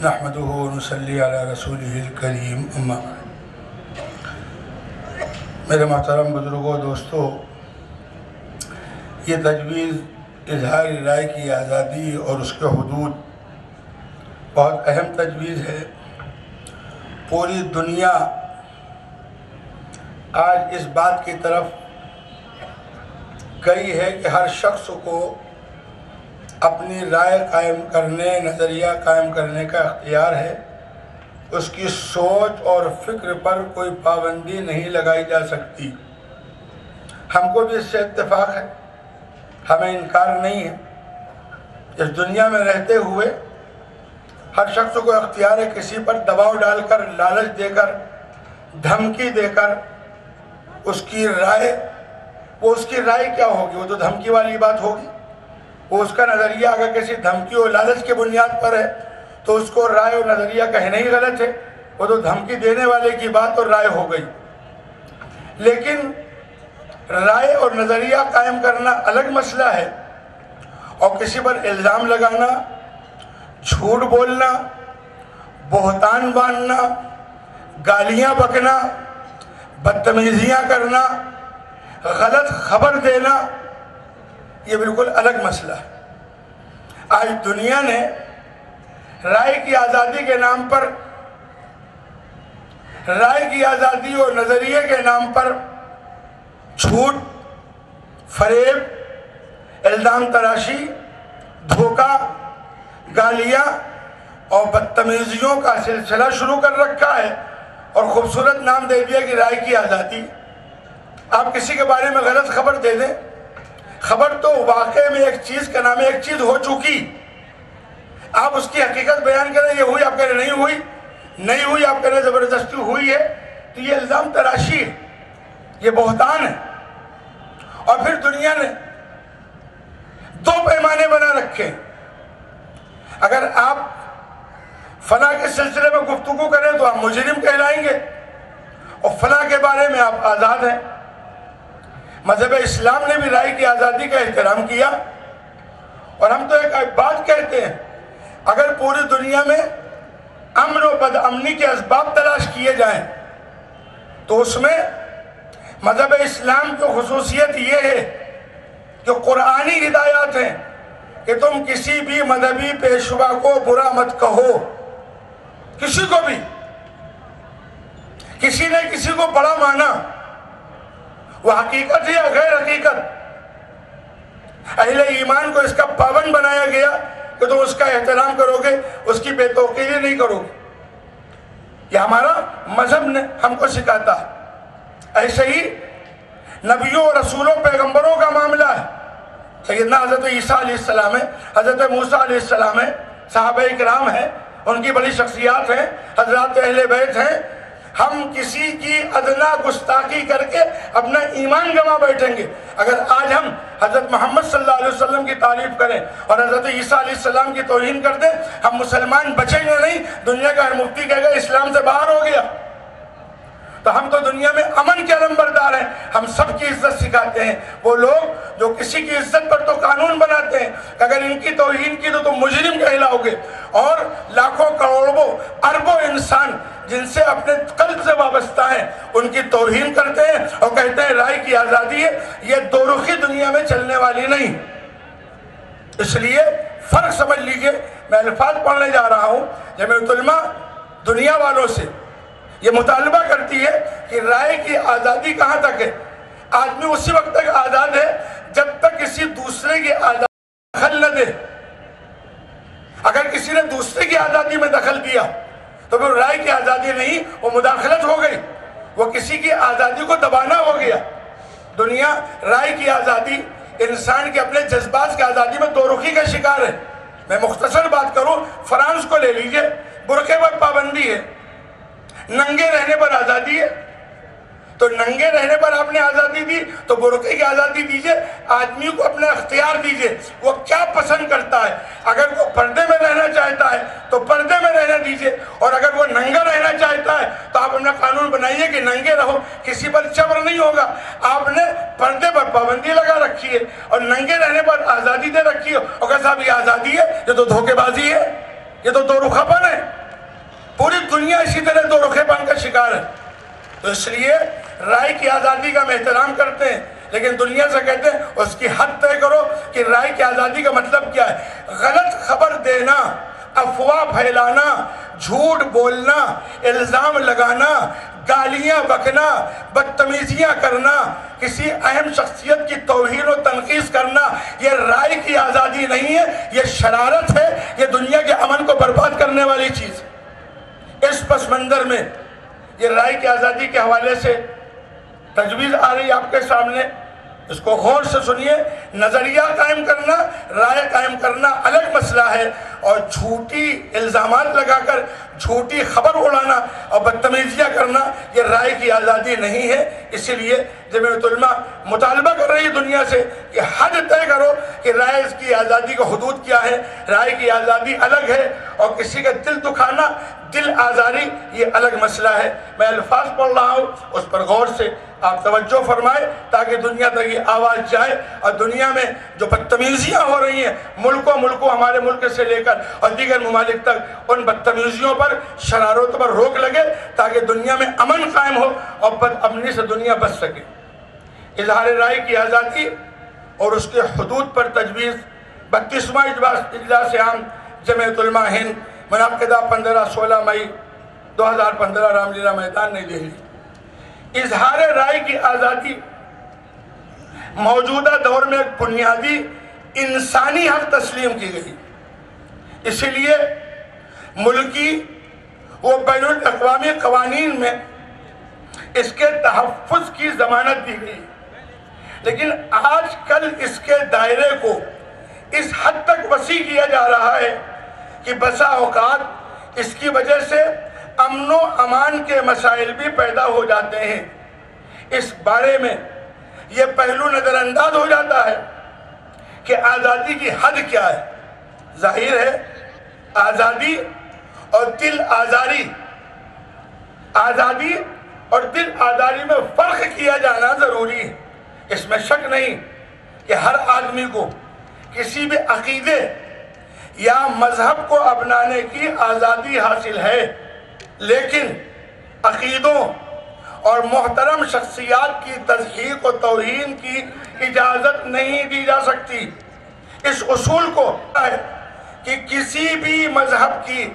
نحمدہ ونصلی علی رسولہ الکریم اما بعد۔ میرے محترم بزرگوں دوستو، یہ تجویز اظہار رائے کی آزادی اور اس کے حدود بہت اہم تجویز ہے۔ پوری دنیا آج اس بات کی طرف گئی ہے کہ ہر شخص کو اپنی رائے قائم کرنے، نظریہ قائم کرنے کا اختیار ہے۔ اس کی سوچ اور فکر پر کوئی پابندی نہیں لگائی جا سکتی۔ ہم کو بھی اس سے اتفاق ہے، ہمیں انکار نہیں ہے۔ اس دنیا میں رہتے ہوئے ہر شخص کو اختیار ہے کسی پر دباؤ ڈال کر، لالچ دے کر، دھمکی دے کر اس کی رائے کیا ہوگی؟ وہ تو دھمکی والی بات ہوگی۔ وہ اس کا نظریہ اگر کسی دھمکی اور لالچ کی بنیاد پر ہے تو اس کو رائے اور نظریہ کہنا ہی غلط ہے۔ وہ تو دھمکی دینے والے کی بات اور رائے ہو گئی۔ لیکن رائے اور نظریہ قائم کرنا الگ مسئلہ ہے، اور کسی پر الزام لگانا، جھوٹ بولنا، بہتان باندھنا، گالیاں بکنا، بدتمیزیاں کرنا، غلط خبر دینا، یہ بالکل الگ مسئلہ ہے۔ آج دنیا نے رائے کی آزادی کے نام پر، رائے کی آزادی اور نظریے کے نام پر جھوٹ، فریب، الزام تراشی، دھوکہ، گالیاں اور بدتمیزیوں کا سلسلہ شروع کر رکھا ہے، اور خوبصورت نام دے دیا کہ رائے کی آزادی۔ آپ کسی کے بارے میں غلط خبر دے دیں، خبر تو واقع میں ایک چیز کا نام ہے، ایک چیز ہو چکی، آپ اس کی حقیقت بیان کریں، یہ ہوئی، آپ کہہ رہے نہیں ہوئی، آپ کہہ رہے زبردستی ہوئی ہے، تو یہ الزام تراشی ہے، یہ بہتان ہے۔ اور پھر دنیا نے دو پیمانے بنا رکھے۔ اگر آپ فلاں کے سلسلے میں گفتگو کریں تو آپ مجرم کہلائیں گے، اور فلاں کے بارے میں آپ آزاد ہیں۔ مذہب اسلام نے بھی رائے کی آزادی کا احترام کیا، اور ہم تو ایک بات کہتے ہیں، اگر پوری دنیا میں امن و بدامنی کے اسباب تلاش کیے جائیں تو اس میں مذہب اسلام کی خصوصیت یہ ہے کہ قرآنی ہدایات ہیں کہ تم کسی بھی مذہبی پیشوا کو برا مت کہو، کسی کو بھی۔ کسی نے کسی کو بڑا مانا، وہ حقیقت ہے یا غیر حقیقت، اہل ایمان کو اس کا پابند بنایا گیا کہ تم اس کا احترام کرو گے، اس کی بے توقیری نہیں کرو گے۔ یہ ہمارا مذہب نے ہم کو سکھاتا ہے۔ ایسے ہی نبیوں رسولوں پیغمبروں کا معاملہ ہے۔ سیدنا حضرت عیسیٰ علیہ السلام ہے، حضرت موسیٰ علیہ السلام ہے، صحابہ اکرام ہیں، ان کی بڑی شخصیات ہیں، حضرات اہل بیت ہیں۔ ہم کسی کی ادنا گستاخی کر کے اپنا ایمان گما بیٹھیں گے؟ اگر آج ہم حضرت محمد صلی اللہ علیہ وسلم کی تعریف کریں اور حضرت عیسیٰ علیہ السلام کی توہین کر دیں، ہم مسلمان بچیں گے نہیں؟ دنیا کا ہر مفتی کہے گا اسلام سے باہر ہو گیا۔ تو ہم تو دنیا میں امن کے علمبردار ہیں، ہم سب کی عزت سکھاتے ہیں۔ وہ لوگ جو کسی کی عزت پر تو قانون بناتے ہیں کہ اگر ان کی توہین کی تو تم مجرم کہلاؤ گے، اور لاکھوں کروڑوں اربوں انسان جن سے اپنے قلب سے وابستہ ہیں ان کی توہین کرتے ہیں اور کہتے ہیں رائے کی آزادی ہے۔ یہ دو رخی دنیا میں چلنے والی نہیں۔ اس لیے فرق سمجھ لیجئے۔ میں الفاظ پڑھنے جا رہا ہوں۔ جمعیت علماء دنیا والوں سے یہ مطالبہ کرتی ہے کہ رائے کی آزادی کہاں تک ہے؟ آدمی اسی وقت تک آزاد ہے جب تک کسی دوسرے کی آزادی میں دخل نہ دے۔ اگر کسی نے دوسرے کی آزادی میں دخل دیا تو پھر رائے کی آزادی نہیں، وہ مداخلت ہو گئی، وہ کسی کی آزادی کو دبانا ہو گیا۔ دنیا رائے کی آزادی، انسان کے اپنے جذبات کی آزادی میں دو رخی کا شکار ہے۔ میں مختصر بات کروں، فرانس کو لے لیجئے، برقعے پر پابندی ہے، ننگے رہنے پر آزادی ہے۔ تو ننگے رہنے پر آپ نے آزادی دی تو برقعے کی آزادی دیجئے، آدمی کو اپنا اختیار دیجئے، وہ کیا پسند کرتا ہے۔ اگر وہ پردے میں رہنا چاہتا ہے تو پردے میں رہنا دیجئے، اور اگر وہ ننگا رہنا چاہتا ہے تو آپ اپنا قانون بنائیے کہ ننگے رہو، کسی پر جبر نہیں ہوگا۔ آپ نے پردے پر پابندی لگا رکھی ہے اور ننگے رہنے پر آزادی دے رکھی ہے، اور کہ صاحب یہ آزادی ہے، یہ تو دھوکے بازی ہے، یہ تو دو رخاپن ہے، پوری دنیا اسی طرح دو رخیپن کا شکار ہے۔ تو اس لیے رائے کی آزادی کا ہم احترام کرتے ہیں، لیکن دنیا سے کہتے ہیں اس کی حد طے کرو کہ رائے کی آزادی کا مطلب کیا ہے۔ غلط خبر دینا، افواہ پھیلانا، جھوٹ بولنا، الزام لگانا، گالیاں بکنا، بدتمیزیاں کرنا، کسی اہم شخصیت کی توہین و تنقیص کرنا، یہ رائے کی آزادی نہیں ہے، یہ شرارت ہے، یہ دنیا کے امن کو برباد کرنے والی چیز ہے۔ اس پس منظر میں یہ رائے کی آزادی کے حوالے سے تجویز آ رہی ہے آپ کے سامنے، اس کو غور سے سنیے۔ نظریہ قائم کرنا، رائے قائم کرنا الگ مسئلہ ہے، اور جھوٹی الزامات لگا کر جھوٹی خبر اڑانا اور بدتمیزیاں کرنا یہ رائے کی آزادی نہیں ہے۔ اسی لیے جمعیت علماء مطالبہ کر رہی ہے دنیا سے کہ حد طے کرو کہ رائے کی آزادی کا حدود کیا ہے۔ رائے کی آزادی الگ ہے، اور کسی کا دل دکھانا، دل آزاری، یہ الگ مسئلہ ہے۔ میں الفاظ پڑھ رہا ہوں، اس پر غور سے آپ توجہ فرمائے تاکہ دنیا تک یہ آواز جائے، اور دنیا میں جو بدتمیزیاں ہو رہی ہیں ملکوں ہمارے ملک سے لے کر اور دیگر ممالک تک، ان بدتمیزیوں پر، شرارتوں پر روک لگے تاکہ دنیا میں امن قائم ہو اور بد امنی سے دنیا بچ سکے۔ اظہار رائے کی آزادی اور اس کے حدود پر تجویز 32واں اجلاس عام جمعیت علماء ہند منعقدہ 15-16 مئی 2015 رام لیلا میدان نئی دہلی۔ اظہار رائے کی آزادی موجودہ دور میں ایک بنیادی انسانی حق تسلیم کی گئی، اسی لیے ملکی و بین الاقوامی قوانین میں اس کے تحفظ کی ضمانت دی گئی، لیکن آج کل اس کے دائرے کو اس حد تک وسیع کیا جا رہا ہے کہ بسا اوقات اس کی وجہ سے امن و امان کے مسائل بھی پیدا ہو جاتے ہیں۔ اس بارے میں یہ پہلو نظر انداز ہو جاتا ہے کہ آزادی کی حد کیا ہے۔ ظاہر ہے آزادی اور دل آزاری، آزادی اور دل آزاری میں فرق کیا جانا ضروری ہے۔ اس میں شک نہیں کہ ہر آدمی کو کسی بھی عقیدے یا مذہب کو اپنانے کی آزادی حاصل ہے، لیکن عقیدوں اور محترم شخصیات کی تضحیق و توہین کی اجازت نہیں دی جا سکتی۔ اس اصول کو ہے کہ کسی بھی مذہب کی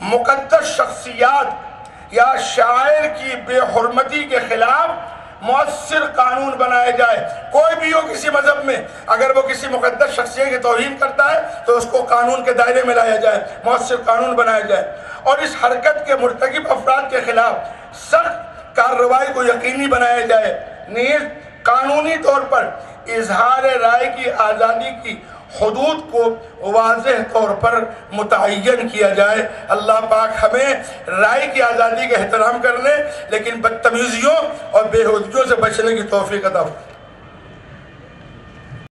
مقدس شخصیات یا شاعر کی بے حرمتی کے خلاف مؤثر قانون بنائے جائے۔ کوئی بھی ہو کسی مذہب میں، اگر وہ کسی مقدس شخصیت کی توہین کرتا ہے تو اس کو قانون کے دائرے میں لایا جائے، مؤثر قانون بنایا جائے، اور اس حرکت کے مرتکب افراد کے خلاف سخت کارروائی کو یقینی بنایا جائے۔ نیز قانونی طور پر اظہار رائے کی آزادی کی حدود کو واضح طور پر متعین کیا جائے۔ اللہ پاک ہمیں رائے کی آزادی کا احترام کرنے لیکن بدتمیزیوں اور بے حدیوں سے بچنے کی توفیق عطا فرمائے۔